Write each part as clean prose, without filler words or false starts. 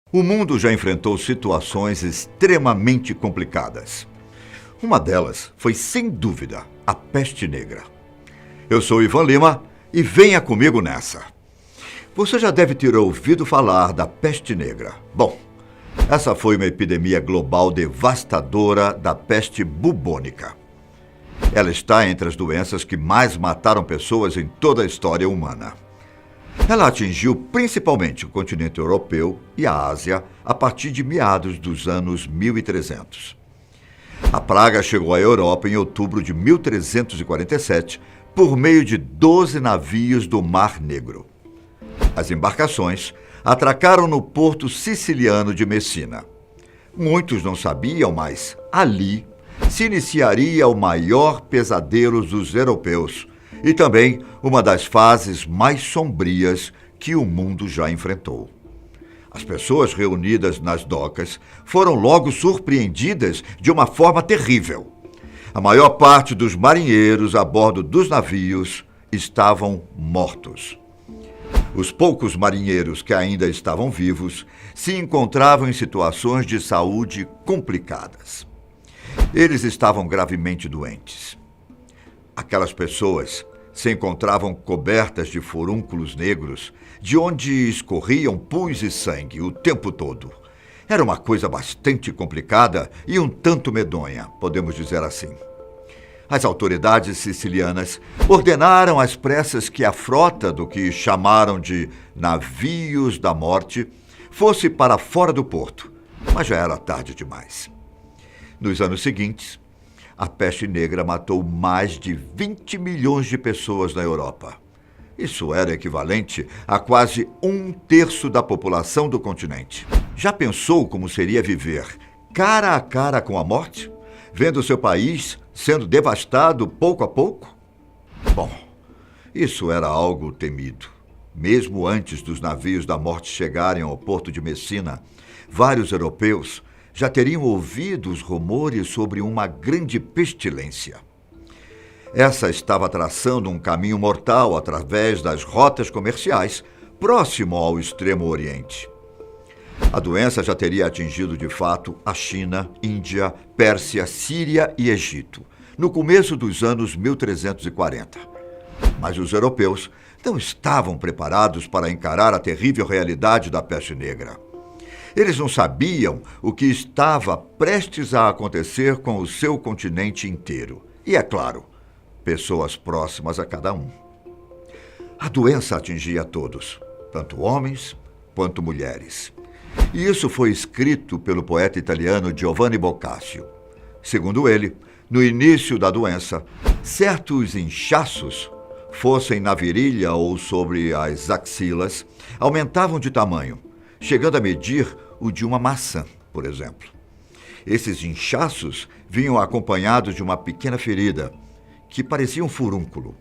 O mundo já enfrentou situações extremamente complicadas. Uma delas foi, sem dúvida, a peste negra. Eu sou Ivan Lima e venha comigo nessa. Você já deve ter ouvido falar da peste negra. Bom, essa foi uma epidemia global devastadora da peste bubônica. Ela está entre as doenças que mais mataram pessoas em toda a história humana. Ela atingiu principalmente o continente europeu e a Ásia a partir de meados dos anos 1300. A praga chegou à Europa em outubro de 1347 por meio de 12 navios do Mar Negro. As embarcações atracaram no porto siciliano de Messina. Muitos não sabiam, mas ali se iniciaria o maior pesadelo dos europeus e também uma das fases mais sombrias que o mundo já enfrentou. As pessoas reunidas nas docas foram logo surpreendidas de uma forma terrível. A maior parte dos marinheiros a bordo dos navios estavam mortos. Os poucos marinheiros que ainda estavam vivos se encontravam em situações de saúde complicadas. Eles estavam gravemente doentes. Aquelas pessoas se encontravam cobertas de furúnculos negros, de onde escorriam pus e sangue o tempo todo. Era uma coisa bastante complicada e um tanto medonha, podemos dizer assim. As autoridades sicilianas ordenaram às pressas que a frota do que chamaram de navios da morte fosse para fora do porto, mas já era tarde demais. Nos anos seguintes, a peste negra matou mais de 20 milhões de pessoas na Europa. Isso era equivalente a quase 1/3 da população do continente. Já pensou como seria viver cara a cara com a morte, vendo seu país sendo devastado pouco a pouco? Bom, isso era algo temido. Mesmo antes dos navios da morte chegarem ao porto de Messina, vários europeus já teriam ouvido os rumores sobre uma grande pestilência. Essa estava traçando um caminho mortal através das rotas comerciais, próximo ao Extremo Oriente. A doença já teria atingido de fato a China, Índia, Pérsia, Síria e Egito, no começo dos anos 1340. Mas os europeus não estavam preparados para encarar a terrível realidade da peste negra. Eles não sabiam o que estava prestes a acontecer com o seu continente inteiro. E, é claro, pessoas próximas a cada um. A doença atingia todos, tanto homens quanto mulheres. E isso foi escrito pelo poeta italiano Giovanni Boccaccio. Segundo ele, no início da doença, certos inchaços, fossem na virilha ou sobre as axilas, aumentavam de tamanho, chegando a medir o de uma maçã, por exemplo. Esses inchaços vinham acompanhados de uma pequena ferida, que parecia um furúnculo.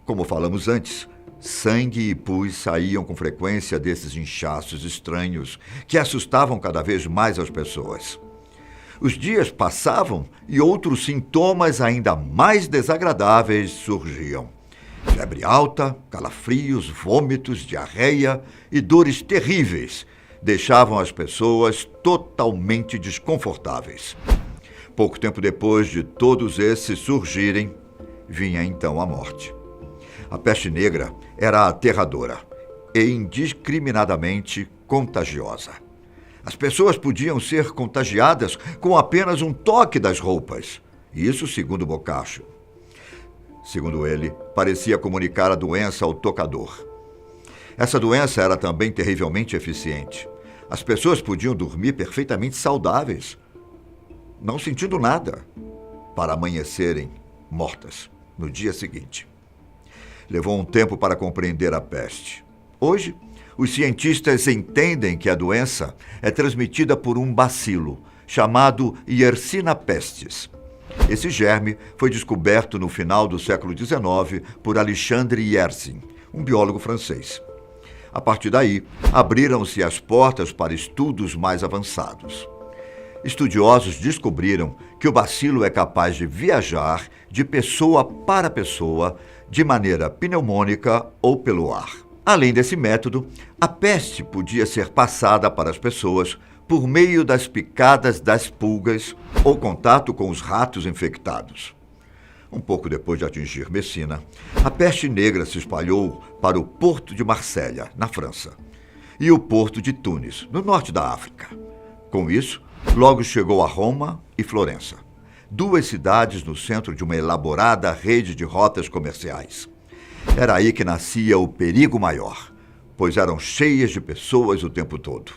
Como falamos antes, sangue e pus saíam com frequência desses inchaços estranhos, que assustavam cada vez mais as pessoas. Os dias passavam e outros sintomas ainda mais desagradáveis surgiam. Febre alta, calafrios, vômitos, diarreia e dores terríveis deixavam as pessoas totalmente desconfortáveis. Pouco tempo depois de todos esses surgirem, vinha então a morte. A peste negra era aterradora e indiscriminadamente contagiosa. As pessoas podiam ser contagiadas com apenas um toque das roupas. Isso segundo Boccaccio. Segundo ele, parecia comunicar a doença ao tocador. Essa doença era também terrivelmente eficiente. As pessoas podiam dormir perfeitamente saudáveis, não sentindo nada, para amanhecerem mortas no dia seguinte. Levou um tempo para compreender a peste. Hoje, os cientistas entendem que a doença é transmitida por um bacilo chamado Yersinia pestis. Esse germe foi descoberto no final do século XIX por Alexandre Yersin, um biólogo francês. A partir daí, abriram-se as portas para estudos mais avançados. Estudiosos descobriram que o bacilo é capaz de viajar de pessoa para pessoa de maneira pneumônica ou pelo ar. Além desse método, a peste podia ser passada para as pessoas por meio das picadas das pulgas ou contato com os ratos infectados. Um pouco depois de atingir Messina, a peste negra se espalhou para o porto de Marselha, na França, e o porto de Tunis, no norte da África. Com isso, logo chegou a Roma e Florença, duas cidades no centro de uma elaborada rede de rotas comerciais. Era aí que nascia o perigo maior, pois eram cheias de pessoas o tempo todo.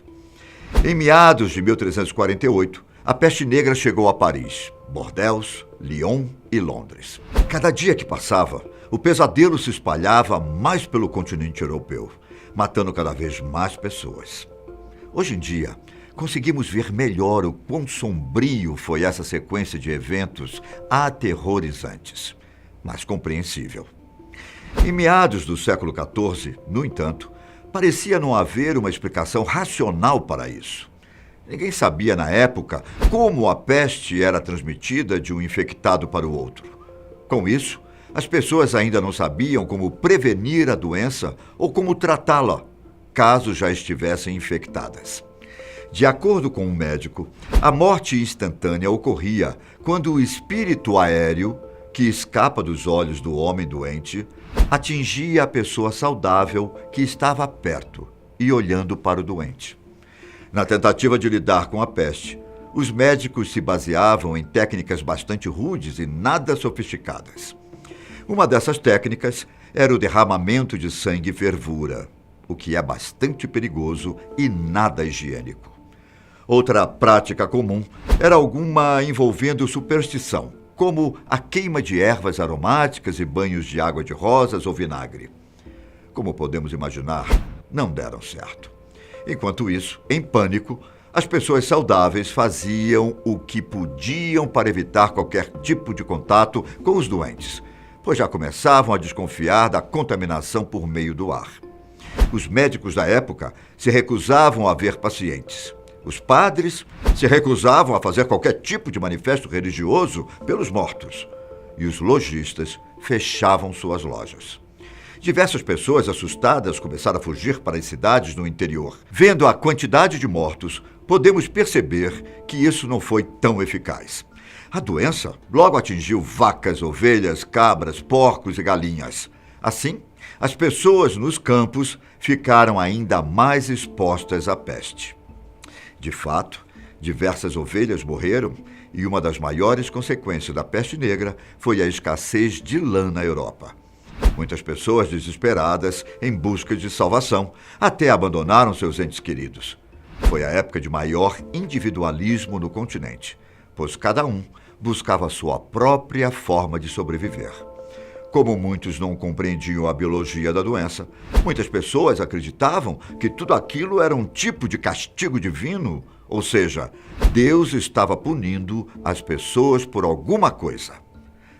Em meados de 1348, a peste negra chegou a Paris, Bordeaux, Lyon e Londres. Cada dia que passava, o pesadelo se espalhava mais pelo continente europeu, matando cada vez mais pessoas. Hoje em dia, conseguimos ver melhor o quão sombrio foi essa sequência de eventos aterrorizantes, mas compreensível. Em meados do século XIV, no entanto, parecia não haver uma explicação racional para isso. Ninguém sabia na época como a peste era transmitida de um infectado para o outro. Com isso, as pessoas ainda não sabiam como prevenir a doença ou como tratá-la, caso já estivessem infectadas. De acordo com um médico, a morte instantânea ocorria quando o espírito aéreo, que escapa dos olhos do homem doente, atingia a pessoa saudável que estava perto e olhando para o doente. Na tentativa de lidar com a peste, os médicos se baseavam em técnicas bastante rudes e nada sofisticadas. Uma dessas técnicas era o derramamento de sangue e fervura, o que é bastante perigoso e nada higiênico. Outra prática comum era alguma envolvendo superstição, como a queima de ervas aromáticas e banhos de água de rosas ou vinagre. Como podemos imaginar, não deram certo. Enquanto isso, em pânico, as pessoas saudáveis faziam o que podiam para evitar qualquer tipo de contato com os doentes, pois já começavam a desconfiar da contaminação por meio do ar. Os médicos da época se recusavam a ver pacientes. Os padres se recusavam a fazer qualquer tipo de manifesto religioso pelos mortos. E os lojistas fechavam suas lojas. Diversas pessoas assustadas começaram a fugir para as cidades no interior. Vendo a quantidade de mortos, podemos perceber que isso não foi tão eficaz. A doença logo atingiu vacas, ovelhas, cabras, porcos e galinhas. Assim, as pessoas nos campos ficaram ainda mais expostas à peste. De fato, diversas ovelhas morreram e uma das maiores consequências da peste negra foi a escassez de lã na Europa. Muitas pessoas desesperadas em busca de salvação até abandonaram seus entes queridos. Foi a época de maior individualismo no continente, pois cada um buscava a sua própria forma de sobreviver. Como muitos não compreendiam a biologia da doença, muitas pessoas acreditavam que tudo aquilo era um tipo de castigo divino, ou seja, Deus estava punindo as pessoas por alguma coisa.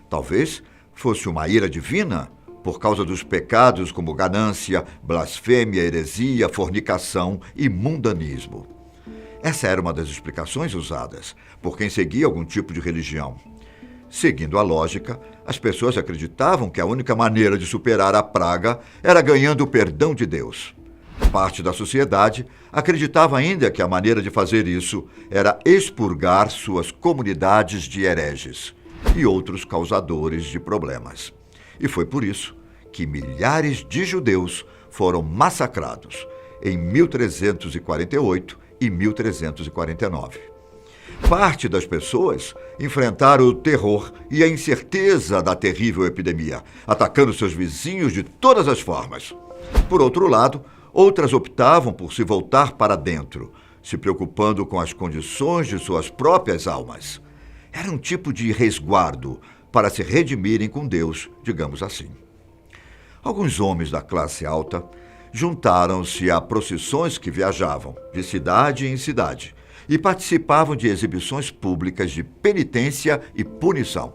Talvez fosse uma ira divina por causa dos pecados como ganância, blasfêmia, heresia, fornicação e mundanismo. Essa era uma das explicações usadas por quem seguia algum tipo de religião. Seguindo a lógica, as pessoas acreditavam que a única maneira de superar a praga era ganhando o perdão de Deus. Parte da sociedade acreditava ainda que a maneira de fazer isso era expurgar suas comunidades de hereges e outros causadores de problemas. E foi por isso que milhares de judeus foram massacrados em 1348 e 1349. Parte das pessoas enfrentaram o terror e a incerteza da terrível epidemia, atacando seus vizinhos de todas as formas. Por outro lado, outras optavam por se voltar para dentro, se preocupando com as condições de suas próprias almas. Era um tipo de resguardo para se redimirem com Deus, digamos assim. Alguns homens da classe alta juntaram-se a procissões que viajavam de cidade em cidade, e participavam de exibições públicas de penitência e punição.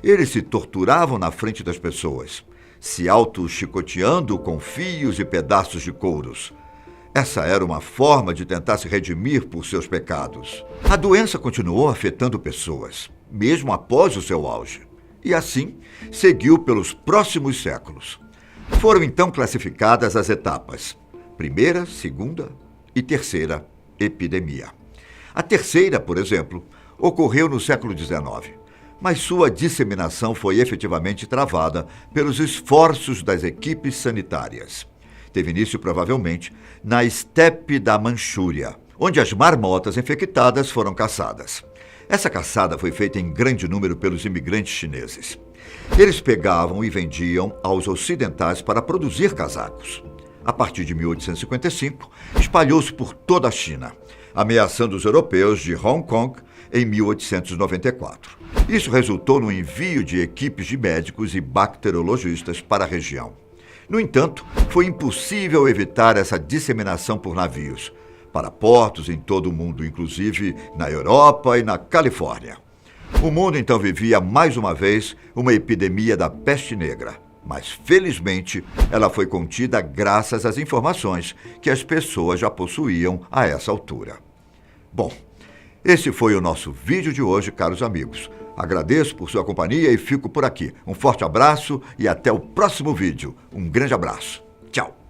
Eles se torturavam na frente das pessoas, se auto-chicoteando com fios e pedaços de couros. Essa era uma forma de tentar se redimir por seus pecados. A doença continuou afetando pessoas, mesmo após o seu auge, e assim seguiu pelos próximos séculos. Foram então classificadas as etapas: primeira, segunda e terceira epidemia. A terceira, por exemplo, ocorreu no século XIX, mas sua disseminação foi efetivamente travada pelos esforços das equipes sanitárias. Teve início, provavelmente, na estepe da Manchúria, onde as marmotas infectadas foram caçadas. Essa caçada foi feita em grande número pelos imigrantes chineses. Eles pegavam e vendiam aos ocidentais para produzir casacos. A partir de 1855, espalhou-se por toda a China, ameaçando os europeus de Hong Kong em 1894. Isso resultou no envio de equipes de médicos e bacteriologistas para a região. No entanto, foi impossível evitar essa disseminação por navios, para portos em todo o mundo, inclusive na Europa e na Califórnia. O mundo então vivia mais uma vez uma epidemia da peste negra, mas felizmente ela foi contida graças às informações que as pessoas já possuíam a essa altura. Bom, esse foi o nosso vídeo de hoje, caros amigos. Agradeço por sua companhia e fico por aqui. Um forte abraço e até o próximo vídeo. Um grande abraço. Tchau.